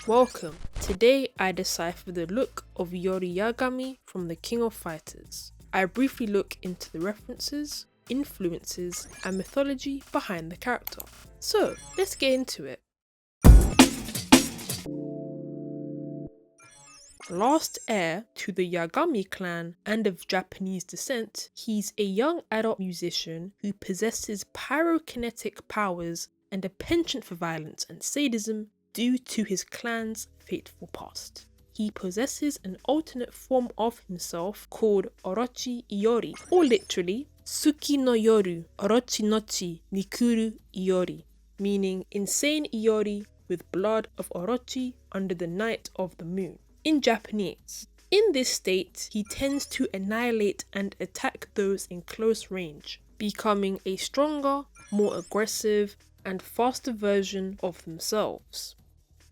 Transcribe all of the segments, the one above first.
Welcome. Today I decipher the look of Iori Yagami from the King of Fighters. I briefly look into the references, influences, and mythology behind the character. So, let's get into it. Last heir to the Yagami clan and of Japanese descent, he's a young adult musician who possesses pyrokinetic powers and a penchant for violence and sadism due to his clan's fateful past. He possesses an alternate form of himself called Orochi Iori, or literally Suki no Yoru Orochi Nochi Nikuru Iori, meaning insane Iori with blood of Orochi under the night of the moon. In Japanese. In this state, he tends to annihilate and attack those in close range, becoming a stronger, more aggressive, and faster version of themselves.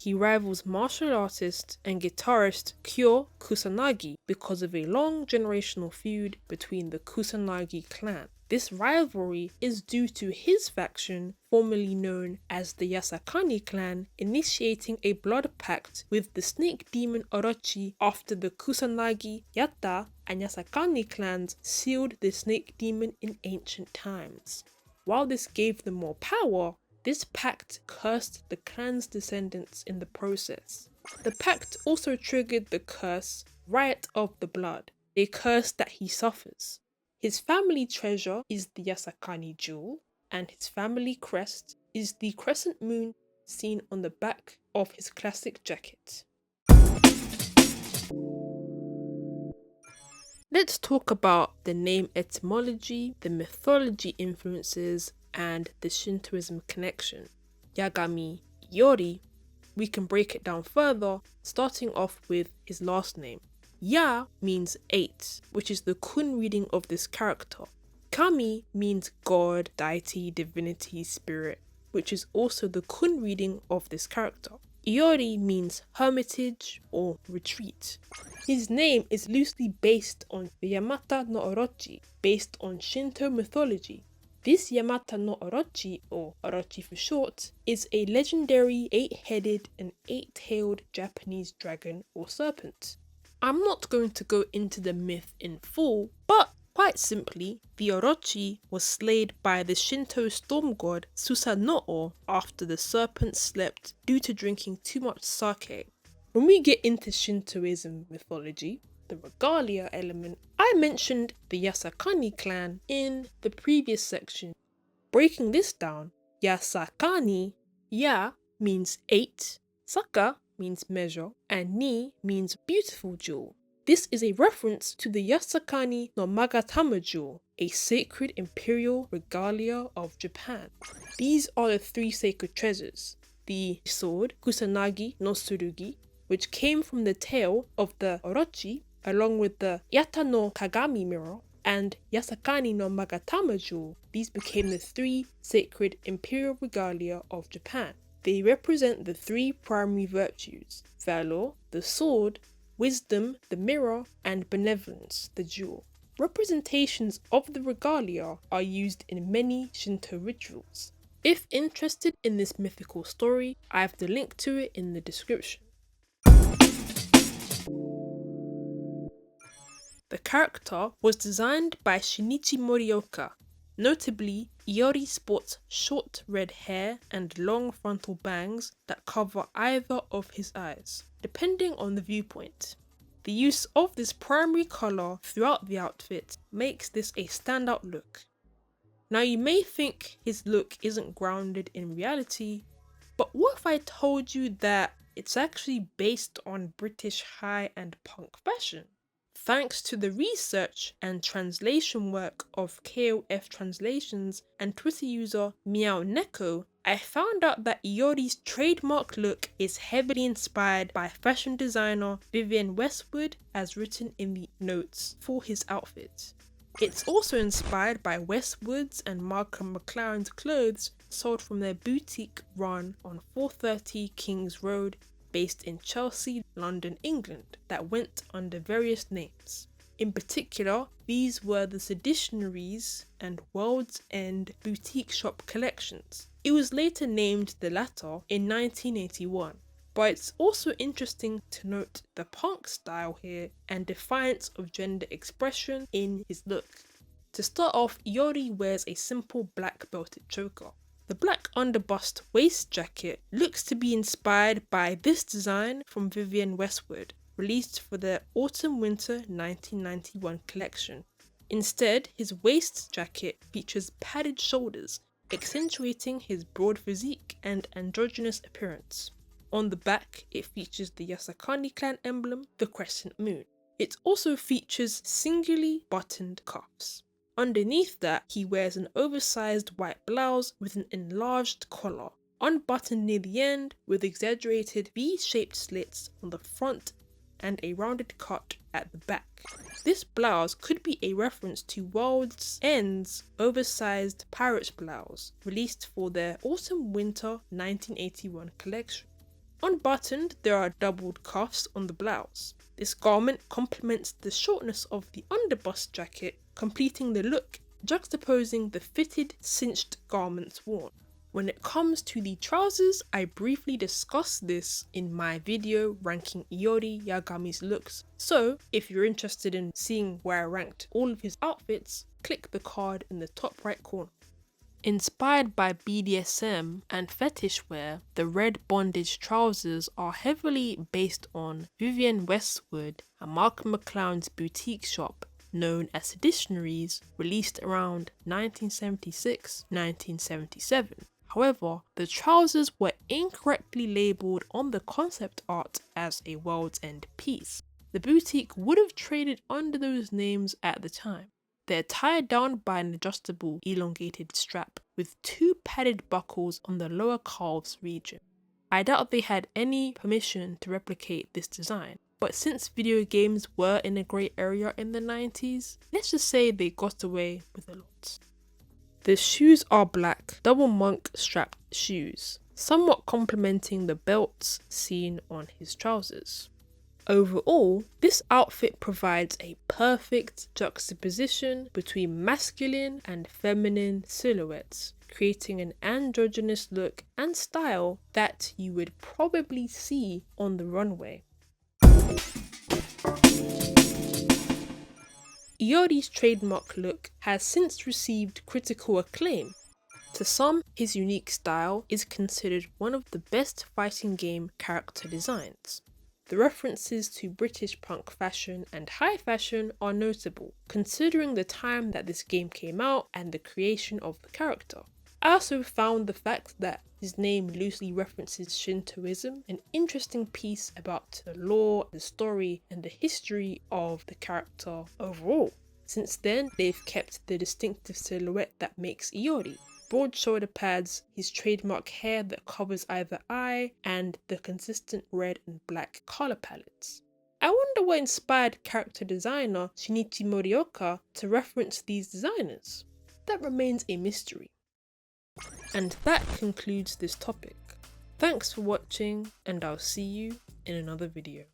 He rivals martial artist and guitarist Kyo Kusanagi because of a long generational feud between the Kusanagi clan. This rivalry is due to his faction, formerly known as the Yasakani clan, initiating a blood pact with the snake demon Orochi after the Kusanagi, Yatta, and Yasakani clans sealed the snake demon in ancient times. While this gave them more power, this pact cursed the clan's descendants in the process. The pact also triggered the curse, Riot of the Blood, a curse that he suffers. His family treasure is the Yasakani jewel, and his family crest is the crescent moon seen on the back of his classic jacket. Let's talk about the name etymology, the mythology influences, and the Shintoism connection. Yagami Iori, we can break it down further, starting off with his last name. Ya means 8, which is the kun reading of this character. Kami means god, deity, divinity, spirit, which is also the kun reading of this character. Iori means hermitage or retreat. His name is loosely based on the Yamata no Orochi, based on Shinto mythology. This Yamata no Orochi, or Orochi for short, is a legendary 8-headed and 8-tailed Japanese dragon or serpent. I'm not going to go into the myth in full, but quite simply, the Orochi was slayed by the Shinto storm god Susanoo after the serpent slept due to drinking too much sake. When we get into Shintoism mythology, the regalia element, I mentioned the Yasakani clan in the previous section. Breaking this down, Yasakani, Ya means 8, Saka means measure, and Ni means beautiful jewel. This is a reference to the Yasakani no Magatama jewel, a sacred imperial regalia of Japan. These are the 3 sacred treasures: the sword Kusanagi no Tsurugi, which came from the tail of the Orochi, along with the Yatta no Kagami mirror, and Yasakani no Magatama jewel. These became the 3 sacred imperial regalia of Japan. They represent the 3 primary virtues: valor, the sword, wisdom, the mirror, and benevolence, the jewel. Representations of the regalia are used in many Shinto rituals. If interested in this mythical story, I have the link to it in the description. The character was designed by Shinichi Morioka. Notably, Iori sports short red hair and long frontal bangs that cover either of his eyes, depending on the viewpoint. The use of this primary colour throughout the outfit makes this a standout look. Now you may think his look isn't grounded in reality, but what if I told you that it's actually based on British high and punk fashion? Thanks to the research and translation work of KOF Translations and Twitter user Meow Neko, I found out that Iori's trademark look is heavily inspired by fashion designer Vivienne Westwood, as written in the notes for his outfit. It's also inspired by Westwood's and Malcolm McLaren's clothes sold from their boutique run on 430 Kings Road, based in Chelsea, London, England, that went under various names. In particular, these were the Seditionaries and World's End boutique shop collections. It was later named the latter in 1981. But it's also interesting to note the punk style here and defiance of gender expression in his look. To start off, Iori wears a simple black belted choker. The black underbust waist jacket looks to be inspired by this design from Vivienne Westwood, released for their Autumn-Winter 1991 collection. Instead, his waist jacket features padded shoulders, accentuating his broad physique and androgynous appearance. On the back, it features the Yasakani clan emblem, the crescent moon. It also features singularly buttoned cuffs. Underneath that, he wears an oversized white blouse with an enlarged collar, unbuttoned near the end with exaggerated V-shaped slits on the front and a rounded cut at the back. This blouse could be a reference to World's End's oversized pirate's blouse, released for their Autumn-Winter 1981 collection. Unbuttoned, there are doubled cuffs on the blouse. This garment complements the shortness of the underbust jacket, completing the look, juxtaposing the fitted, cinched garments worn. When it comes to the trousers, I briefly discussed this in my video ranking Iori Yagami's looks, so if you're interested in seeing where I ranked all of his outfits, click the card in the top right corner. Inspired by BDSM and fetish wear, the red bondage trousers are heavily based on Vivienne Westwood and Malcolm McLean's boutique shop known as Dictionaries, released around 1976-1977. However, the trousers were incorrectly labelled on the concept art as a World's End piece. The boutique would have traded under those names at the time. They're tied down by an adjustable elongated strap with two padded buckles on the lower calves region. I doubt they had any permission to replicate this design, but since video games were in a grey area in the 90s, let's just say they got away with a lot. The shoes are black, double monk strapped shoes, somewhat complementing the belts seen on his trousers. Overall, this outfit provides a perfect juxtaposition between masculine and feminine silhouettes, creating an androgynous look and style that you would probably see on the runway. Iori's trademark look has since received critical acclaim. To some, his unique style is considered one of the best fighting game character designs. The references to British punk fashion and high fashion are notable, considering the time that this game came out and the creation of the character. I also found the fact that his name loosely references Shintoism an interesting piece about the lore, the story, and the history of the character overall. Since then, they've kept the distinctive silhouette that makes Iori. Broad shoulder pads, his trademark hair that covers either eye, and the consistent red and black colour palettes. I wonder what inspired character designer Shinichi Morioka to reference these designers. That remains a mystery. And that concludes this topic. Thanks for watching, and I'll see you in another video.